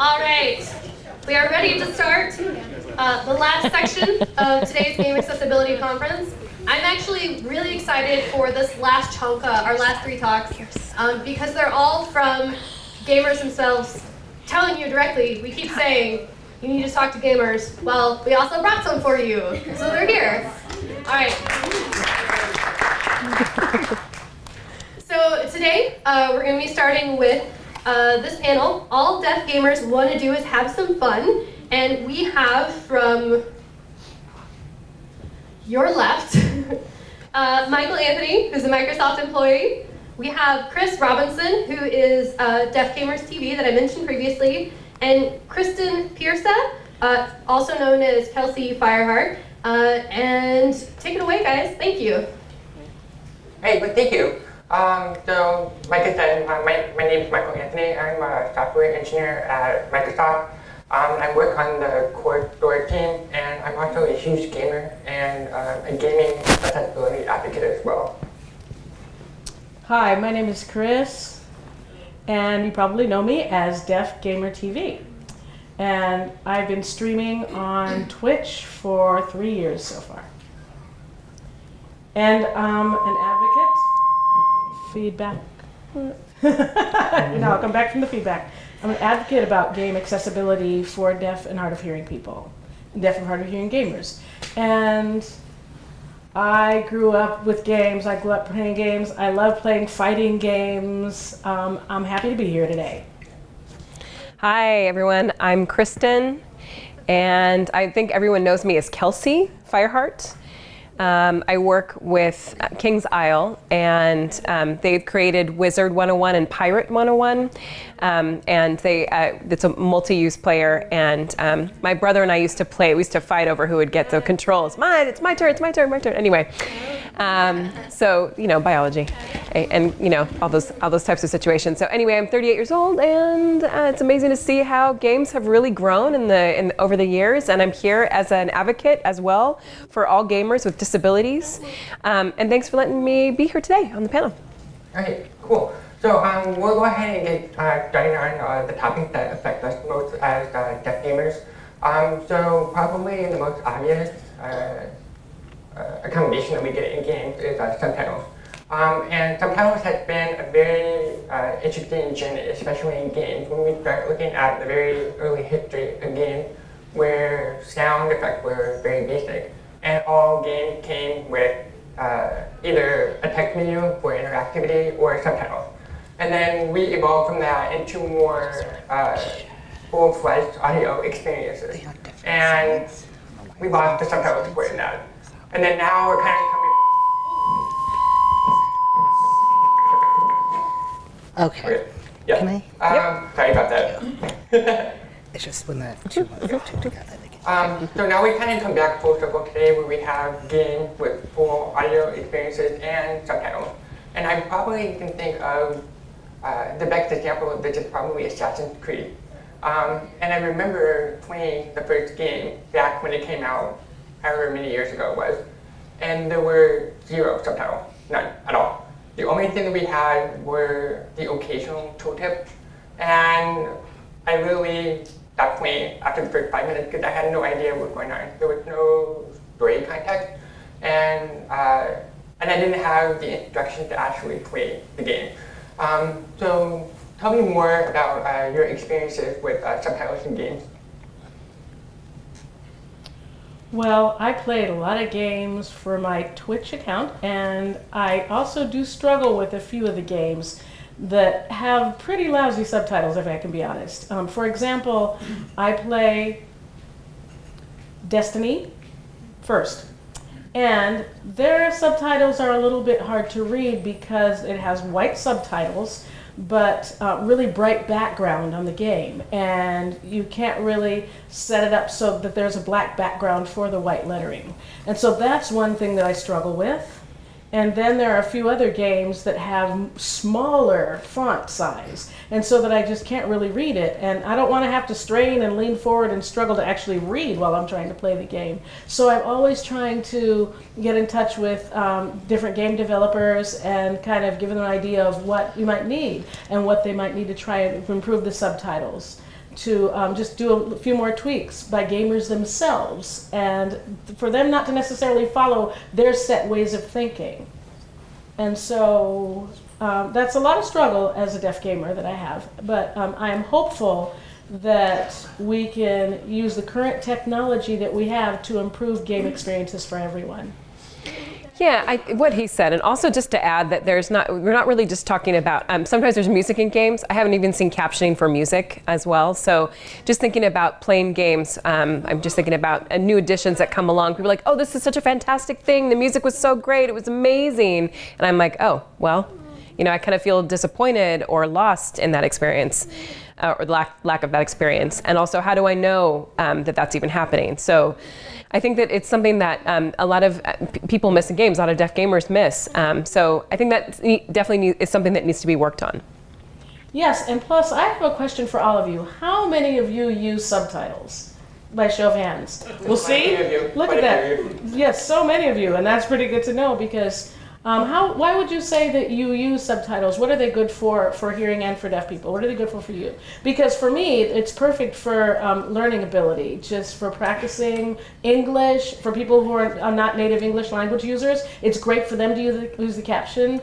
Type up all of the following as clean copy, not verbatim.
All right, we are ready to start the last section of today's Game Accessibility Conference. I'm actually really excited for this last chunk, our last three talks, because they're all from gamers themselves telling you directly. We keep saying, you need to talk to gamers. Well, we also brought some for you, so they're here. All right. So today, we're going to be starting with this panel. All deaf gamers want to do is have some fun, and we have from your left, Michael Anthony, who's a Microsoft employee. We have Chris Robinson, who is Deaf Gamers TV that I mentioned previously, and Kristen Piersa, also known as Kelsey Fireheart. And take it away, guys. Thank you. Hey, but thank you. So, like I said, my name is Michael Anthony. I'm a software engineer at Microsoft. I work on the core store team, and I'm also a huge gamer and a gaming accessibility advocate as well. Hi, my name is Chris, and you probably know me as Deaf Gamer TV. And I've been streaming on Twitch for 3 years so far. And I'm an advocate. Feedback. No, I'll come back from the feedback. I'm an advocate about game accessibility for deaf and hard of hearing people, deaf and hard of hearing gamers. And I grew up with games. I grew up playing games. I love playing fighting games. I'm happy to be here today. Hi, everyone. I'm Kristen, and I think everyone knows me as Kelsey Fireheart. I work with King's Isle, and they've created Wizard 101 and Pirate 101, and it's a multi-use player, and my brother and I used to play. We used to fight over who would get the controls. It's my turn, it's my turn, my turn. Anyway, so, biology, and, all those types of situations. So anyway, I'm 38 years old, and it's amazing to see how games have really grown over the years, and I'm here as an advocate as well for all gamers with disabilities. And thanks for letting me be here today on the panel. All right, cool. So we'll go ahead and get started on the topics that affect us most as deaf gamers. So probably the most obvious accommodation that we get in games is subtitles. And subtitles has been a very interesting journey, especially in games, when we start looking at the very early history of games where sound effects were very basic. And all games came with either a text menu for interactivity or subtitles. And then we evolved from that into more full-fledged audio experiences. And we lost the subtitle support in that. And then now we're kind of coming... Okay. Yeah. Can I? Sorry about that. It's just when the two together. So now we kind of come back full circle today where we have games with full audio experiences and subtitles. And I probably can think of the best example of this is probably Assassin's Creed. And I remember playing the first game back when it came out, however many years ago it was, and there were zero subtitles, none at all. The only thing that we had were the occasional tooltips, and I really stopped playing after the first 5 minutes because I had no idea what was going on. There was no story context, and I didn't have the instructions to actually play the game. So tell me more about your experiences with subtitles in games. Well, I played a lot of games for my Twitch account, and I also do struggle with a few of the games that have pretty lousy subtitles, if I can be honest. For example, I play Destiny first, and their subtitles are a little bit hard to read because it has white subtitles, but really bright background on the game, and you can't really set it up so that there's a black background for the white lettering. And so that's one thing that I struggle with. And then there are a few other games that have smaller font size, and so that I just can't really read it. And I don't want to have to strain and lean forward and struggle to actually read while I'm trying to play the game. So I'm always trying to get in touch with different game developers and kind of give them an idea of what you might need and what they might need to try and improve the subtitles. to just do a few more tweaks by gamers themselves, and for them not to necessarily follow their set ways of thinking. And so that's a lot of struggle as a deaf gamer that I have, but I am hopeful that we can use the current technology that we have to improve game experiences for everyone. Yeah, what he said, and also just to add that we're not really just talking about, sometimes there's music in games. I haven't even seen captioning for music as well. So just thinking about playing games, I'm just thinking about new additions that come along. People are like, oh, this is such a fantastic thing. The music was so great. It was amazing. And I'm like, oh, well, I kind of feel disappointed or lost in that experience. Or the lack of that experience. And also, how do I know that that's even happening? So I think that it's something that a lot of people miss in games, a lot of deaf gamers miss. So I think that definitely is something that needs to be worked on. Yes, and plus I have a question for all of you. How many of you use subtitles? By show of hands. We'll see. Look at that. Yes, so many of you, and that's pretty good to know because why would you say that you use subtitles? What are they good for hearing and for deaf people? What are they good for you? Because for me, it's perfect for learning ability, just for practicing English. For people who are not native English language users, it's great for them to use the caption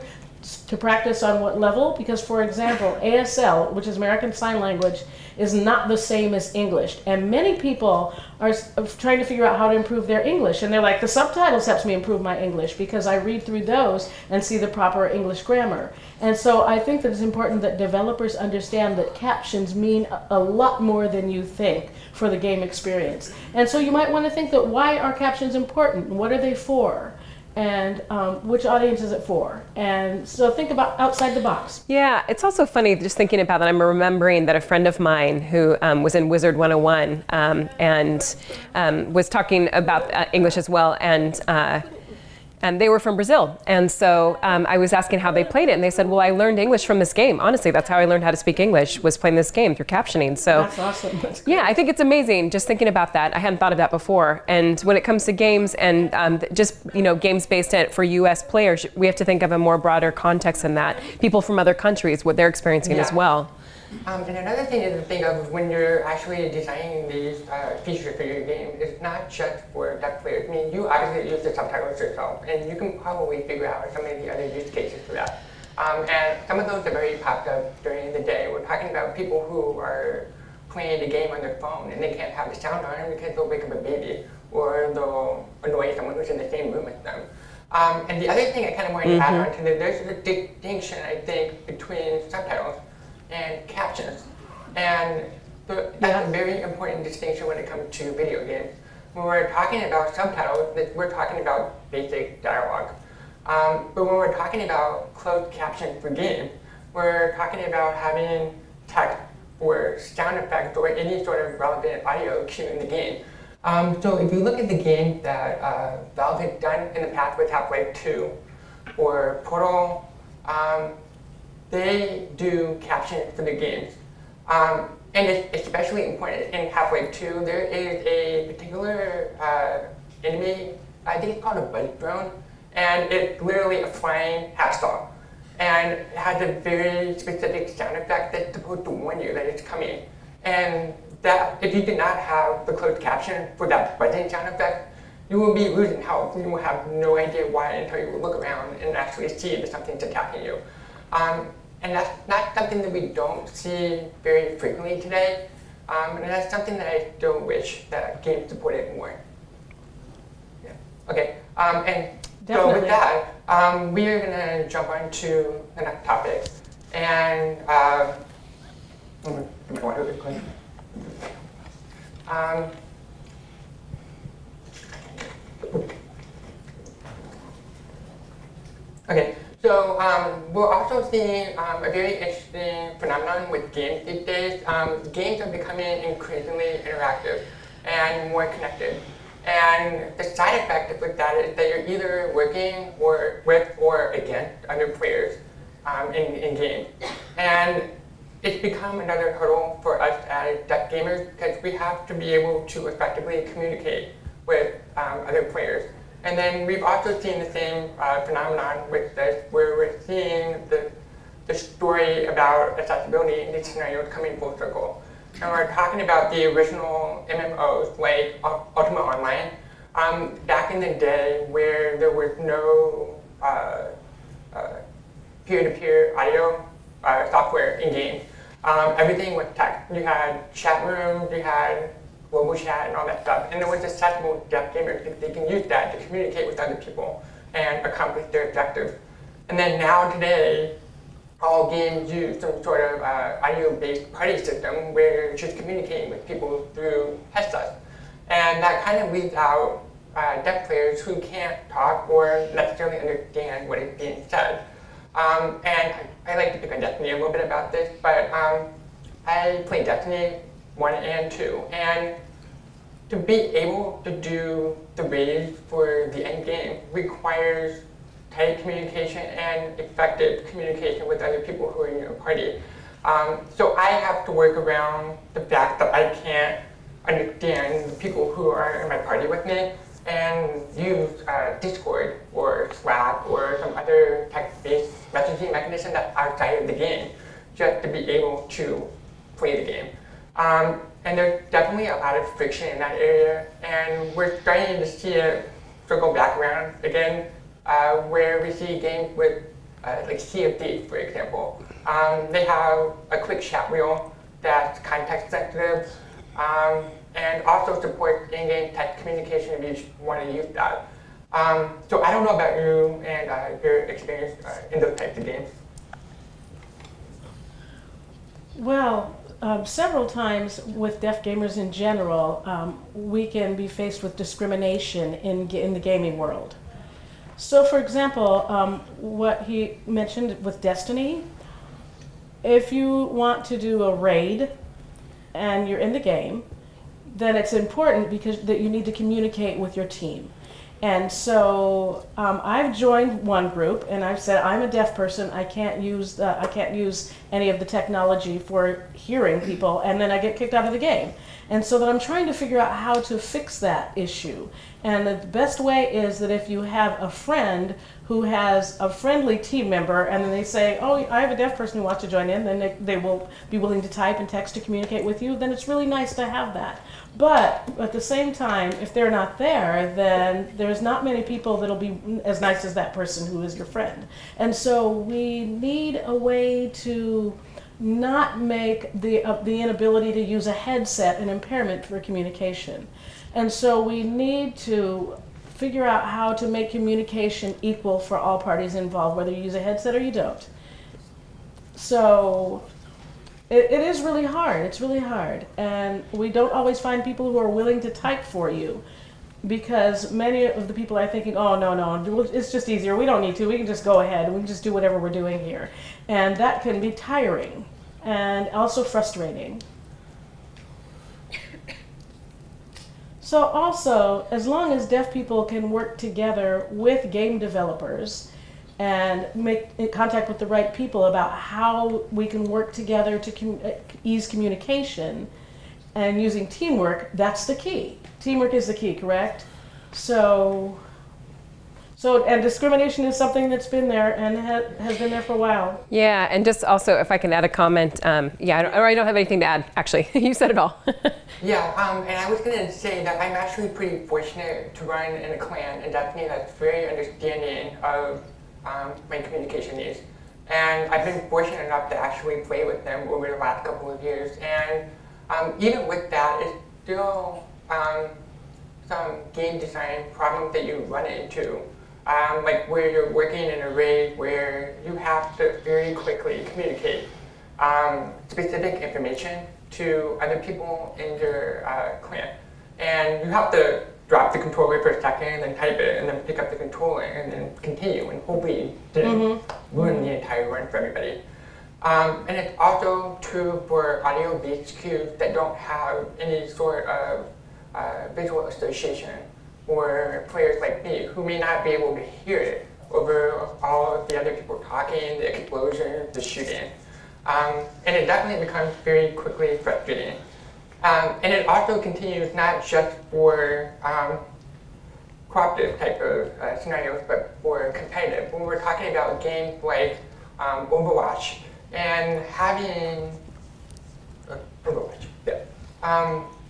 to practice on what level. Because, for example, ASL, which is American Sign Language, is not the same as English. And many people are trying to figure out how to improve their English. And they're like, the subtitles helps me improve my English because I read through those and see the proper English grammar. And so I think that it's important that developers understand that captions mean a lot more than you think for the game experience. And so you might want to think that why are captions important? What are they for? And which audience is it for? And so think about outside the box. Yeah, it's also funny just thinking about that. I'm remembering that a friend of mine who was in Wizard 101 and was talking about English as well, and they were from Brazil. And so I was asking how they played it, and they said, well, I learned English from this game. Honestly, that's how I learned how to speak English, was playing this game through captioning. So that's awesome. That's great. Yeah, I think it's amazing just thinking about that. I hadn't thought of that before. And when it comes to games and just games based for US players, we have to think of a more broader context than that. People from other countries, what they're experiencing as well. And another thing to think of when you're actually designing these features for your game is not just for deaf players. I mean, you obviously use the subtitles yourself, and you can probably figure out some of the other use cases for that. And some of those are very popped up during the day. We're talking about people who are playing the game on their phone and they can't have the sound on because they'll wake up a baby or they'll annoy someone who's in the same room as them. And the other thing I kind of wanted to add on to that, there's a distinction, I think, between subtitles and captions. And that's a very important distinction when it comes to video games. When we're talking about subtitles, we're talking about basic dialogue. But when we're talking about closed captions for games, we're talking about having text or sound effects or any sort of relevant audio cue in the game. So if you look at the games that Valve has done in the past with Half-Life 2 or Portal, they do captions for the games. And it's especially important in Half-Life 2. There is a particular enemy, I think it's called a buzz drone, and it's literally a flying hacksaw. And it has a very specific sound effect that's supposed to warn you that it's coming. And that, if you do not have the closed caption for that buzzing sound effect, you will be losing health. You will have no idea why until you look around and actually see that something's attacking you. And that's not something that we don't see very frequently today. And that's something that I still wish that games supported more. Yeah. Okay. And so with that, we are going to jump on to the next topic. And okay. So we're also seeing a very interesting phenomenon with games these days. Games are becoming increasingly interactive and more connected. And the side effect with that is that you're either working with or against other players in games. And it's become another hurdle for us as deaf gamers because we have to be able to effectively communicate with other players. And then we've also seen the same phenomenon with this, where we're seeing the story about accessibility in these scenarios coming full circle. and we're talking about the original MMOs like Ultima Online. Back in the day where there was no peer-to-peer audio software in game, everything was text. You had chat rooms, you had global chat and all that stuff, and it was accessible to deaf gamers because they can use that to communicate with other people and accomplish their objectives. And then now today, all games use some sort of audio-based party system where you're just communicating with people through headsets. And that kind of leaves out deaf players who can't talk or necessarily understand what is being said. And I like to pick on Destiny a little bit about this, but I played Destiny 1 and 2, and to be able to do the raids for the end game requires tight communication and effective communication with other people who are in your party. So I have to work around the fact that I can't understand the people who are in my party with me and use Discord or Slack or some other text-based messaging mechanism that's outside of the game just to be able to play the game. And there's definitely a lot of friction in that area, and we're starting to see it circle back around again, where we see games with like Sea of Thieves, for example. They have a quick chat wheel that's context sensitive, and also supports in-game text communication if you want to use that. So I don't know about you and your experience in those types of games. Well, several times with deaf gamers in general, we can be faced with discrimination in the gaming world. So for example, what he mentioned with Destiny, if you want to do a raid and you're in the game, then it's important because that you need to communicate with your team. And so I've joined one group and I've said I'm a deaf person. I can't use any of the technology for hearing people, and then I get kicked out of the game. And so that I'm trying to figure out how to fix that issue. And the best way is that if you have a friend who has a friendly team member, and then they say, "Oh, I have a deaf person who wants to join in," then they will be willing to type and text to communicate with you. Then it's really nice to have that. But at the same time, if they're not there, then there's not many people that'll be as nice as that person who is your friend. And so we need a way to not make the inability to use a headset an impairment for communication. And so we need to figure out how to make communication equal for all parties involved, whether you use a headset or you don't. So it is really hard. It's really hard. And we don't always find people who are willing to type for you, because many of the people are thinking, "Oh, no, it's just easier. We don't need to. We can just go ahead. We can just do whatever we're doing here." And that can be tiring and also frustrating. So also, as long as deaf people can work together with game developers and make contact with the right people about how we can work together to ease communication and using teamwork, that's the key. Teamwork is the key, correct? So and discrimination is something that's been there and has been there for a while. Yeah, and just also, if I can add a comment, I don't have anything to add, actually. You said it all. Yeah, and I was going to say that I'm actually pretty fortunate to run in a clan in Destiny that's very understanding of my communication needs. And I've been fortunate enough to actually play with them over the last couple of years. And even with that, it's still some game design problems that you run into. Like where you're working in a raid where you have to very quickly communicate specific information to other people in your clan. And you have to drop the controller for a second and then type it and then pick up the controller and then continue, and hopefully you didn't ruin the entire run for everybody. And it's also true for audio-based cues that don't have any sort of visual association, or players like me who may not be able to hear it over all of the other people talking, the explosions, the shooting. And it definitely becomes very quickly frustrating. And it also continues not just for cooperative type of scenarios, but for competitive. When we're talking about games like Overwatch, and having Overwatch, yeah.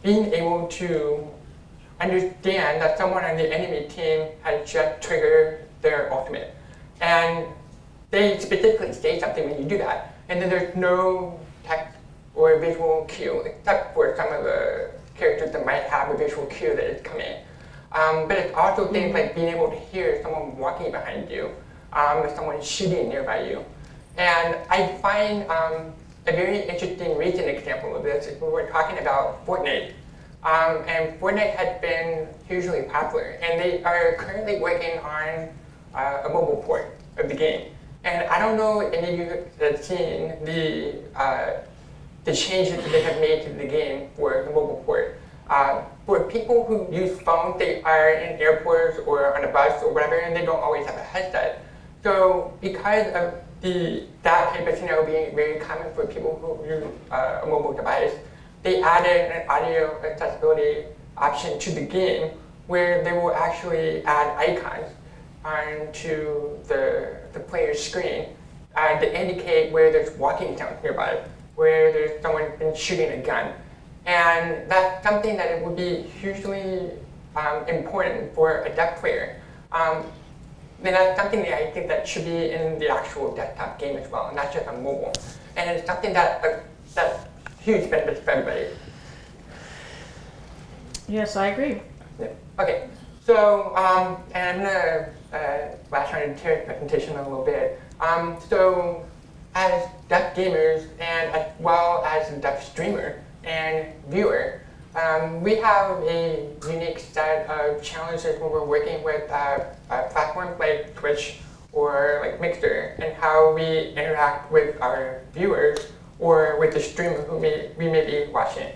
being able to understand that someone on the enemy team has just triggered their ultimate. And they specifically say something when you do that. And then there's no text or visual cue, except for some of the characters that might have a visual cue that is coming. But it's also things like being able to hear someone walking behind you, if someone's shooting nearby you. And I find a very interesting recent example of this is when we're talking about Fortnite. And Fortnite has been hugely popular, and they are currently working on a mobile port of the game. And I don't know if any of you have seen the changes that they have made to the game for the mobile port. For people who use phones, they are in airports or on a bus or whatever, and they don't always have a headset. So because of that type of scenario being very common for people who use a mobile device, they added an audio accessibility option to the game where they will actually add icons onto the player's screen to indicate where there's walking sounds nearby, where there's someone been shooting a gun. And that's something that it would be hugely important for a deaf player. And that's something that I think that should be in the actual desktop game as well, not just on mobile. And it's something that that's huge benefits for everybody. Yes, I agree. Yeah. Okay, so and I'm gonna flash on into Terry's presentation a little bit. So as deaf gamers and as well as a deaf streamer and viewer, we have a unique set of challenges when we're working with platforms like Twitch or like Mixer, and how we interact with our viewers or with the streamer who we may be watching.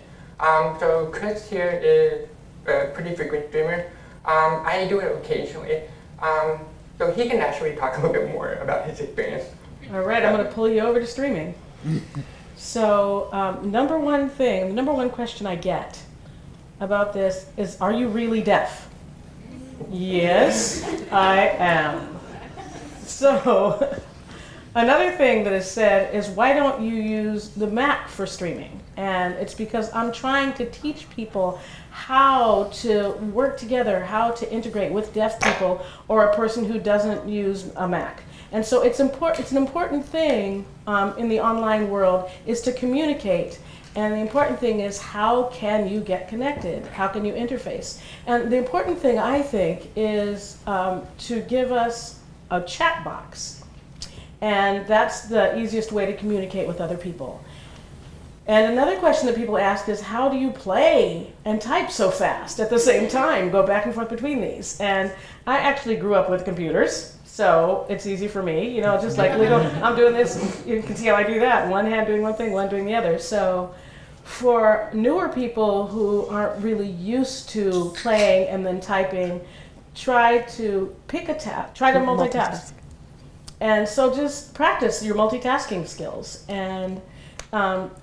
So Chris here is a pretty frequent streamer. I do it occasionally. So he can actually talk a little bit more about his experience. All right, I'm going to pull you over to streaming. So, number one question I get about this is, are you really deaf? Yes, I am. So, another thing that is said is, why don't you use the Mac for streaming? And it's because I'm trying to teach people how to work together, how to integrate with deaf people or a person who doesn't use a Mac. And so it's an important thing in the online world is to communicate. And the important thing is, how can you get connected? How can you interface? And the important thing, I think, is to give us a chat box. And that's the easiest way to communicate with other people. And another question that people ask is, how do you play and type so fast at the same time, go back and forth between these? And I actually grew up with computers, so it's easy for me, you know, just like I'm doing this, you can see how I do that. One hand doing one thing, one doing the other. So for newer people who aren't really used to playing and then typing, try to pick a tab, try to multitask. And so just practice your multitasking skills. And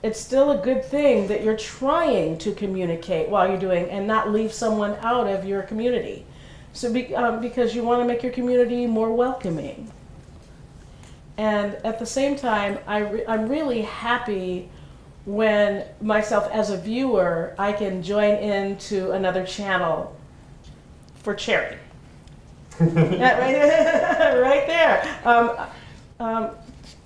it's still a good thing that you're trying to communicate while you're doing and not leave someone out of your community. So because you want to make your community more welcoming. And at the same time, I'm really happy when myself as a viewer, I can join into another channel for charity. Right there.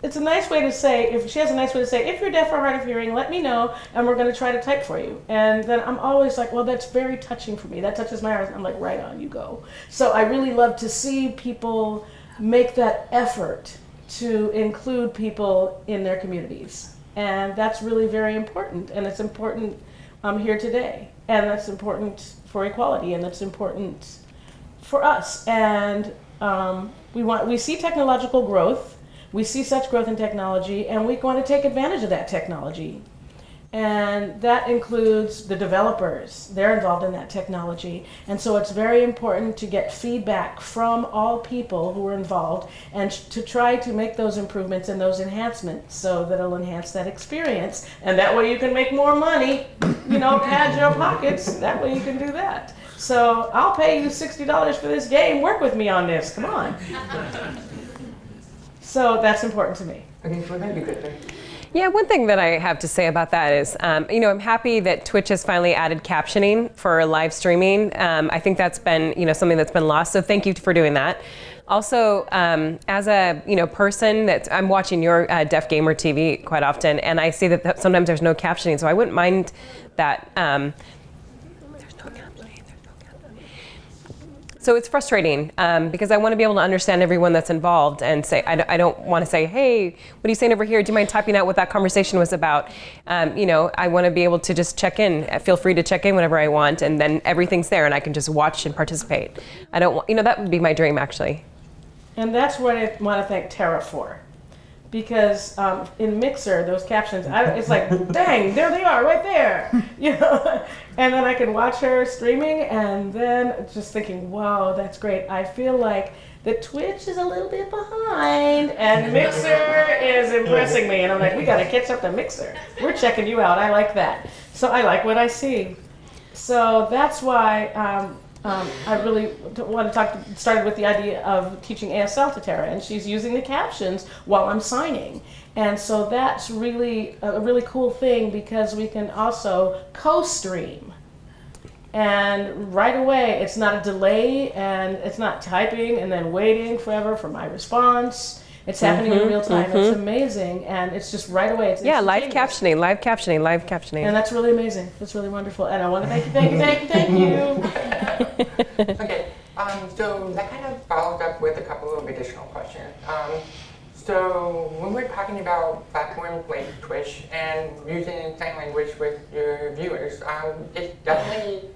It's a nice way to say, if she has a nice way to say, if you're deaf or hard of hearing, let me know, and we're going to try to type for you. And then I'm always like, well, that's very touching for me. That touches my heart. I'm like, right on, you go. So I really love to see people make that effort to include people in their communities. And that's really very important. And it's important here today. And that's important for equality, and that's important for us. And we see technological growth. We see such growth in technology, and we want to take advantage of that technology. And that includes the developers. They're involved in that technology. And so it's very important to get feedback from all people who are involved and to try to make those improvements and those enhancements so that it'll enhance that experience. And that way you can make more money, you know, pad your pockets. That way you can do that. So I'll pay you $60 for this game. Work with me on this. Come on. So that's important to me. Okay, so thank you, Kristen. Yeah, one thing that I have to say about that is, I'm happy that Twitch has finally added captioning for live streaming. I think that's been, something that's been lost. So thank you for doing that. Also, as a person that I'm watching your Deaf Gamer TV quite often, and I see that sometimes there's no captioning, so I wouldn't mind that. So it's frustrating because I want to be able to understand everyone that's involved and say, I don't want to say, hey, what are you saying over here? Do you mind typing out what that conversation was about? I want to be able to just check in. Feel free to check in whenever I want, and then everything's there and I can just watch and participate. I don't want, that would be my dream actually. And that's what I want to thank Tara for. Because in Mixer, those captions, it's like, dang, there they are, right there, And then I can watch her streaming, and then just thinking, wow, that's great. I feel like the Twitch is a little bit behind, and Mixer is impressing me. And I'm like, we got to catch up to Mixer. We're checking you out. I like that. So I like what I see. So that's why I really want to started with the idea of teaching ASL to Tara, and she's using the captions while I'm signing. And so that's really a really cool thing because we can also co-stream. And right away, it's not a delay and it's not typing and then waiting forever for my response. It's happening in real time. It's amazing, and it's just right away. It's live captioning. And that's really amazing. That's really wonderful. And I want to thank you. Okay, so that kind of follows up with a couple of additional questions. So when we're talking about platforms like Twitch and using sign language with your viewers, it's definitely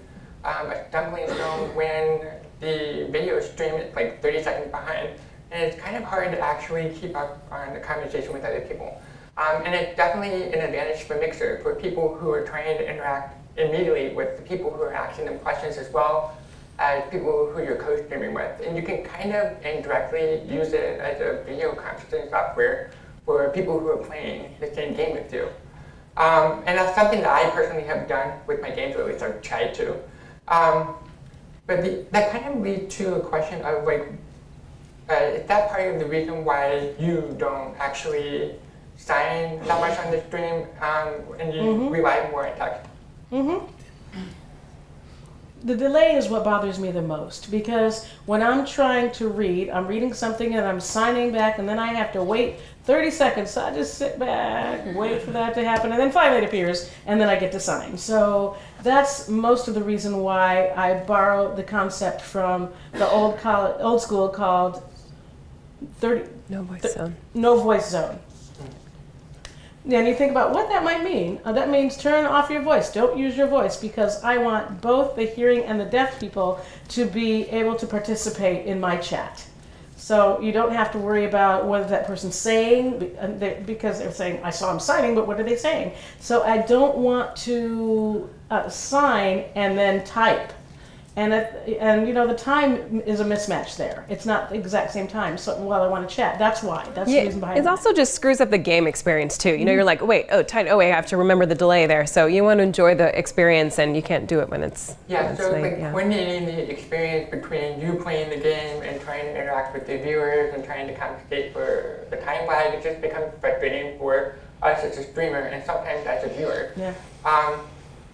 a stumbling stone when the video stream is like 30 seconds behind. And it's kind of hard to actually keep up on the conversation with other people. And it's definitely an advantage for Mixer for people who are trying to interact immediately with the people who are asking them questions as well as people who you're co-streaming with. And you can kind of indirectly use it as a video conferencing software for people who are playing the same game with you. And that's something that I personally have done with my games, or at least I've tried to. But that kind of leads to a question of is that part of the reason why you don't actually sign that much on the stream and you rely more on text? The delay is what bothers me the most, because when I'm trying to read, I'm reading something and I'm signing back, and then I have to wait 30 seconds. So I just sit back, wait for that to happen, and then finally it appears, and then I get to sign. So that's most of the reason why I borrow the concept from the old school called No voice zone. No voice zone. And you think about what that might mean. That means turn off your voice. Don't use your voice, because I want both the hearing and the deaf people to be able to participate in my chat. So you don't have to worry about what that person's saying, because they're saying, I saw them signing, but what are they saying? So I don't want to sign and then type. And the time is a mismatch there. It's not the exact same time. So while I want to chat, that's why. That's the reason behind it. It also just screws up the game experience too. You're like, wait, I have to remember the delay there. So you want to enjoy the experience, and you can't do it when it's coordinating the experience between you playing the game and trying to interact with the viewers and trying to compensate for the time lag, it just becomes frustrating for us as a streamer and sometimes as a viewer. Yeah.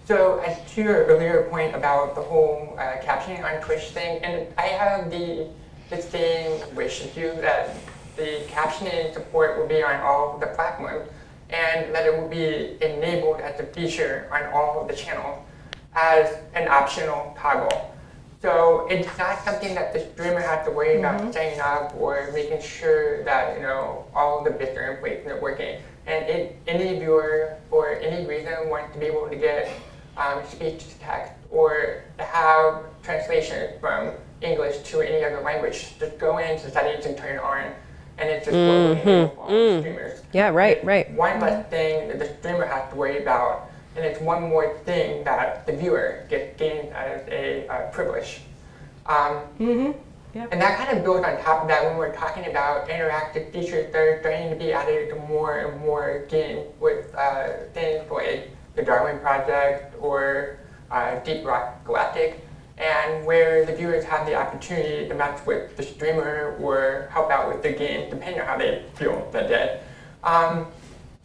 So to your earlier point about the whole captioning on Twitch thing, and I have the same wish as you that the captioning support will be on all of the platforms, and that it will be enabled as a feature on all of the channels as an optional toggle. So it's not something that the streamer has to worry about setting up or making sure that all of the bits are in place and they're working. And if any viewer for any reason wants to be able to get speech to text or to have translation from English to any other language, just go into settings and turn it on, and it's just globally enabled for all the streamers. Yeah, right. One less thing that the streamer has to worry about, and it's one more thing that the viewer gets gained as a privilege. Yep. And that kind of builds on top of that when we're talking about interactive features that are starting to be added to more and more games with things like the Darwin Project or Deep Rock Galactic, and where the viewers have the opportunity to mess with the streamer or help out with the game, depending on how they feel that day.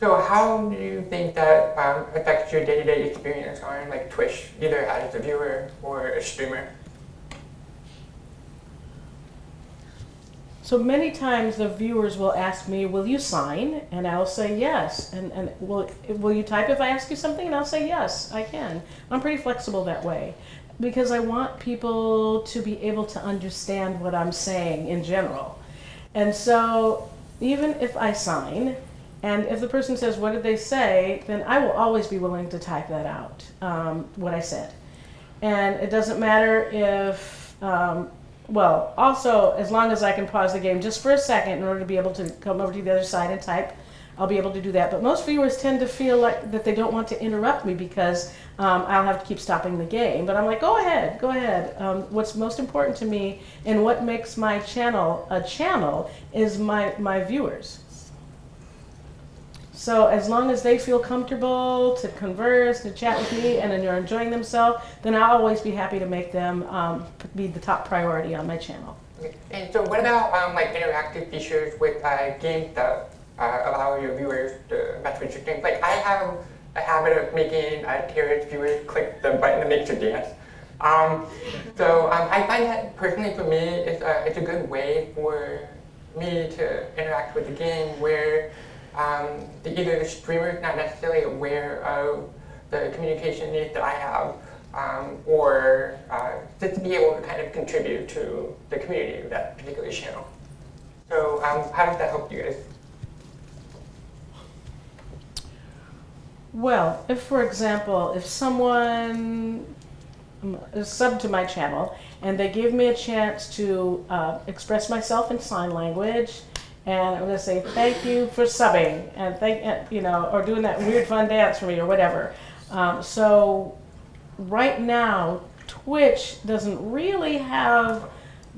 So how do you think that affects your day-to-day experience on like Twitch, either as a viewer or a streamer? So many times the viewers will ask me, will you sign? And I'll say yes. And will you type if I ask you something? And I'll say yes, I can. I'm pretty flexible that way because I want people to be able to understand what I'm saying in general. And so even if I sign, and if the person says, what did they say? Then I will always be willing to type that out, what I said. And it doesn't matter if, well, also, as long as I can pause the game just for a second in order to be able to come over to the other side and type, I'll be able to do that. But most viewers tend to feel like that they don't want to interrupt me because I'll have to keep stopping the game. But I'm like, go ahead, go ahead. What's most important to me and what makes my channel a channel is my viewers. So as long as they feel comfortable to converse, to chat with me, and then they're enjoying themselves, then I'll always be happy to make them be the top priority on my channel. Okay. And so what about like interactive features with games that allow your viewers to mess with your games? Like I have a habit of making Tara's viewers click the button that makes her dance. So I find that personally for me, it's a good way for me to interact with the game where either the streamer is not necessarily aware of the communication needs that I have, or just to be able to kind of contribute to the community of that particular channel. So how does that help you guys? Well, if for example, if someone is subbed to my channel and they give me a chance to express myself in sign language, and I'm going to say thank you for subbing, and or doing that weird fun dance for me or whatever. So right now, Twitch doesn't really have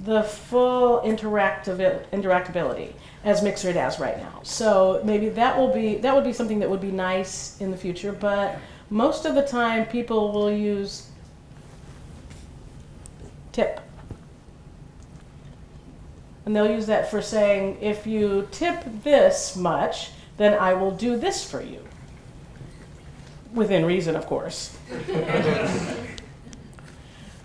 the full interactability as Mixer has right now. So maybe that would be something that would be nice in the future. But most of the time, people will use tip. And they'll use that for saying, if you tip this much, then I will do this for you. Within reason, of course.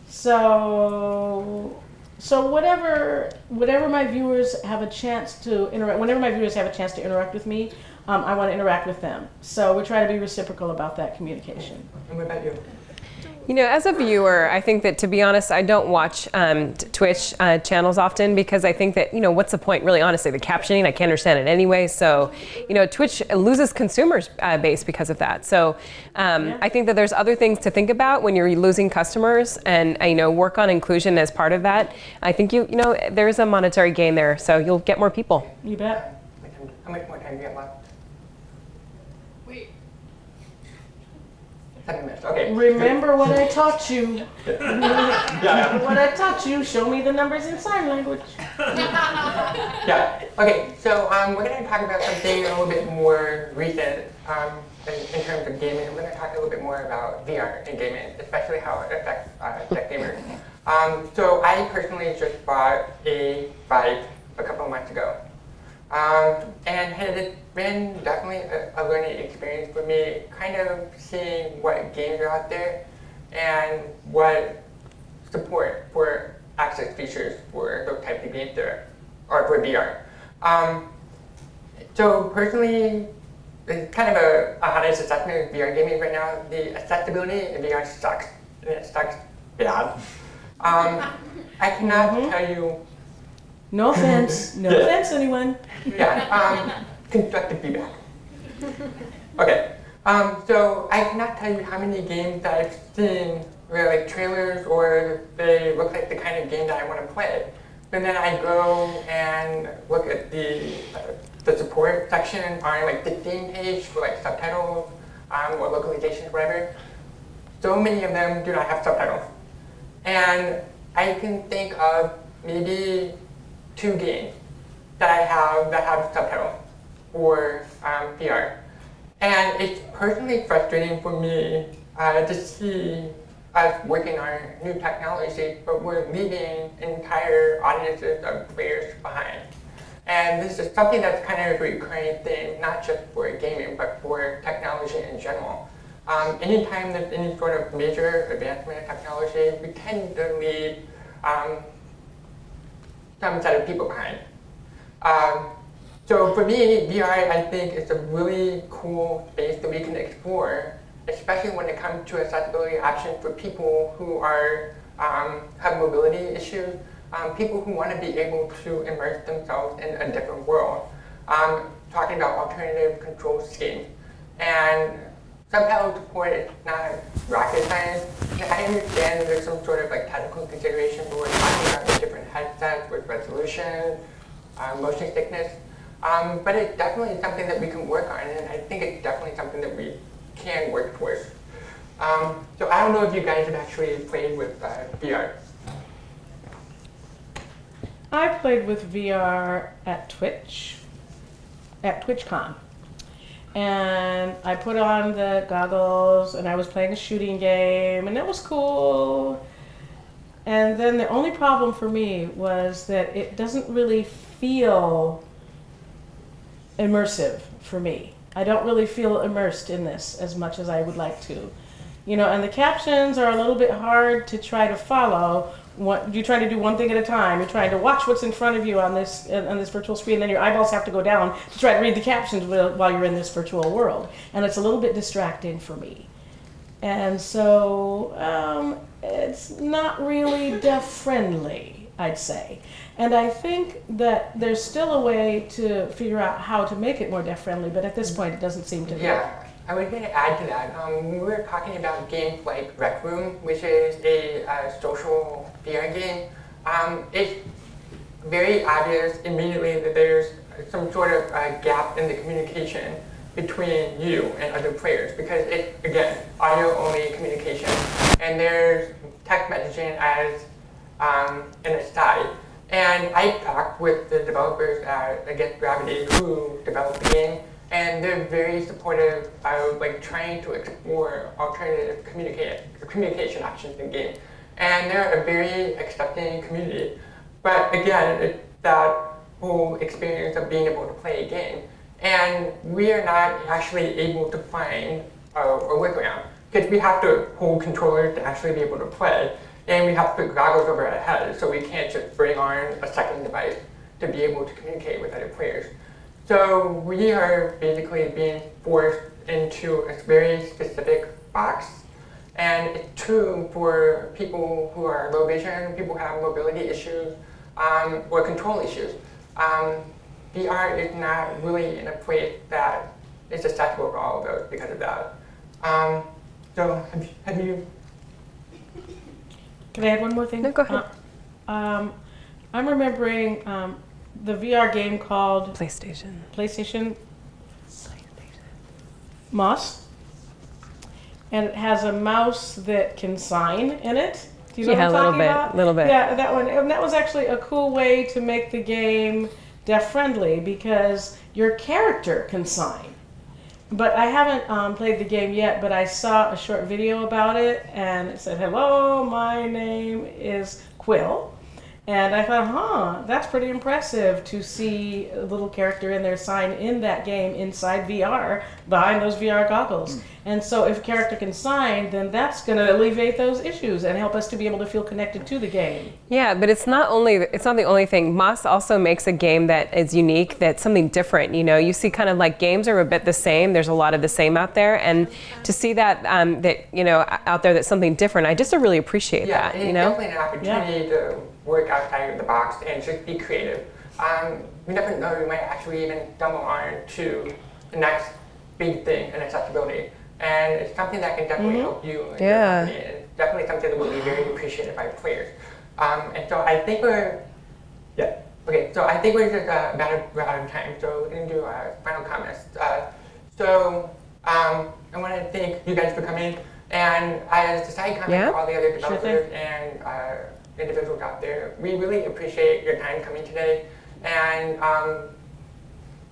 So whatever my viewers have a chance to interact, whenever my viewers have a chance to interact with me, I want to interact with them. So we try to be reciprocal about that communication. And what about you? You know, as a viewer, I think that, to be honest, I don't watch Twitch channels often because I think that, what's the point, really, honestly? The captioning, I can't understand it anyway. So, Twitch loses consumers base because of that. So I think that there's other things to think about when you're losing customers and, work on inclusion as part of that. I think, there's a monetary gain there, so you'll get more people. You bet. How much more time do you have left? Wait. 7 minutes, okay. Remember what I taught you. Remember what I taught you. Show me the numbers in sign language. Yeah. Okay. So we're going to talk about something a little bit more recent in terms of gaming. We're going to talk a little bit more about VR in gaming, especially how it affects tech gamers. So I personally just bought a Vive a couple of months ago, and it's been definitely a learning experience for me, kind of seeing what games are out there and what support for access features for those types of games there, or for VR. So personally, it's kind of a honest assessment of VR gaming right now. The accessibility in VR sucks, and it sucks bad. I cannot tell you. No offense. No offense, anyone. Yeah, constructive feedback. Okay, so I cannot tell you how many games that I've seen where like trailers or they look like the kind of game that I want to play. And then I go and look at the support section on like the theme page for like subtitles or localizations, whatever. So many of them do not have subtitles. And I can think of maybe 2 games that I have that have subtitles for VR. And it's personally frustrating for me to see us working on new technology, but we're leaving entire audiences of players behind. And this is something that's kind of a recurring thing, not just for gaming, but for technology in general. Anytime there's any sort of major advancement in technology, we tend to leave some set of people behind. So for me, VR, I think, is a really cool space that we can explore, especially when it comes to accessibility options for people who are have mobility issues, people who want to be able to immerse themselves in a different world. Talking about alternative control schemes. And Subtitles support is not rocket science. I understand there's some sort of like technical consideration, but we're talking about the different headsets with resolution, motion sickness. But it's definitely something that we can work on, and I think it's definitely something that we can work towards. So I don't know if you guys have actually played with VR. I played with VR at TwitchCon. And I put on the goggles and I was playing a shooting game and it was cool. And then the only problem for me was that it doesn't really feel immersive for me. I don't really feel immersed in this as much as I would like to. You know, and the captions are a little bit hard to try to follow. You're trying to do one thing at a time. You're trying to watch what's in front of you on this virtual screen, then your eyeballs have to go down to try to read the captions while you're in this virtual world. And it's a little bit distracting for me. And so it's not really deaf-friendly, I'd say. And I think that there's still a way to figure out how to make it more deaf-friendly, but at this point it doesn't seem to be. Yeah. I was going to add to that. We were talking about games like Rec Room, which is a social VR game. It's very obvious immediately that there's some sort of gap in the communication between you and other players because it's, again, audio-only communication. And there's text messaging as an aside. And I talked with the developers at Against Gravity who developed the game, and they're very supportive of like trying to explore alternative communication options in game. And they're a very accepting community. But again, it's that whole experience of being able to play a game. And we are not actually able to find a workaround because we have to hold controllers to actually be able to play. And we have to put goggles over our heads, so we can't just bring on a second device to be able to communicate with other players. So we are basically being forced into a very specific box. And it's true for people who are low vision, people who have mobility issues, or control issues. VR is not really in a place that is accessible for all of those because of that. So have you? Can I add one more thing? No, go ahead. I'm remembering the VR game called PlayStation. Moss, and it has a mouse that can sign in it. Do you know what I'm talking about? A little bit. Yeah, that one. And that was actually a cool way to make the game deaf-friendly because your character can sign. But I haven't played the game yet, but I saw a short video about it, and it said, "Hello, my name is Quill." And I thought, that's pretty impressive to see a little character in there sign in that game inside VR behind those VR goggles. And so if a character can sign, then that's going to alleviate those issues and help us to be able to feel connected to the game. Yeah, but it's not the only thing. Moss also makes a game that is unique, that's something different. You know, you see kind of like games are a bit the same. There's a lot of the same out there, and to see that out there that's something different, I just really appreciate that. It's you know, definitely an opportunity to work outside of the box and just be creative. We never know, we might actually even stumble on to the next big thing in accessibility. And it's something that can definitely help you. And your company. It's definitely something that will be very appreciated by players. And so I think we're just about out of time. So we're going to do final comments. I want to thank you guys for coming. And as a side comment for all the other developers and individuals out there, we really appreciate your time coming today. And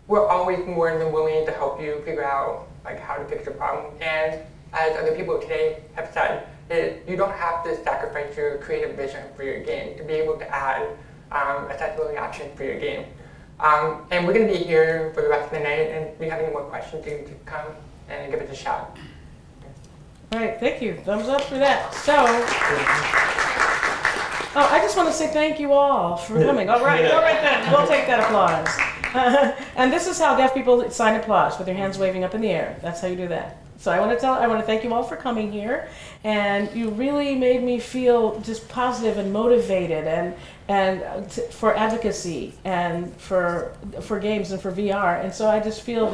we're always more than willing to help you figure out like how to fix the problem. And as other people today have said, you don't have to sacrifice your creative vision for your game to be able to add accessibility options for your game. And we're going to be here for the rest of the night, and if you have any more questions, you can come and give it a shot. All right, thank you. Thumbs up for that. So, oh, I just want to say thank you all for coming. All right then. We'll take that applause. And this is how deaf people sign applause, with their hands waving up in the air. That's how you do that. So I want to thank you all for coming here, and you really made me feel just positive and motivated, for advocacy and for games and for VR. And so I just feel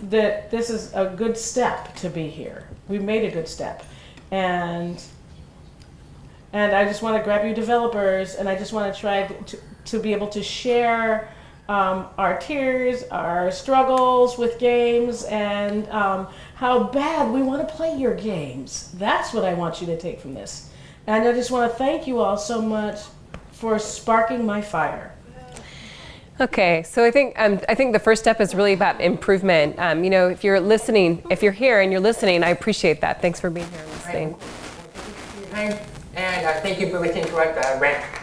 that this is a good step to be here. We made a good step, and I just want to grab you developers, and I just want to try to be able to share our tears, our struggles with games, and how bad we want to play your games. That's what I want you to take from this. And I just want to thank you all so much for sparking my fire. Okay, so I think the first step is really about improvement. If you're listening, if you're here and you're listening, I appreciate that. Thanks for being here and listening. And thank you for listening to us rant.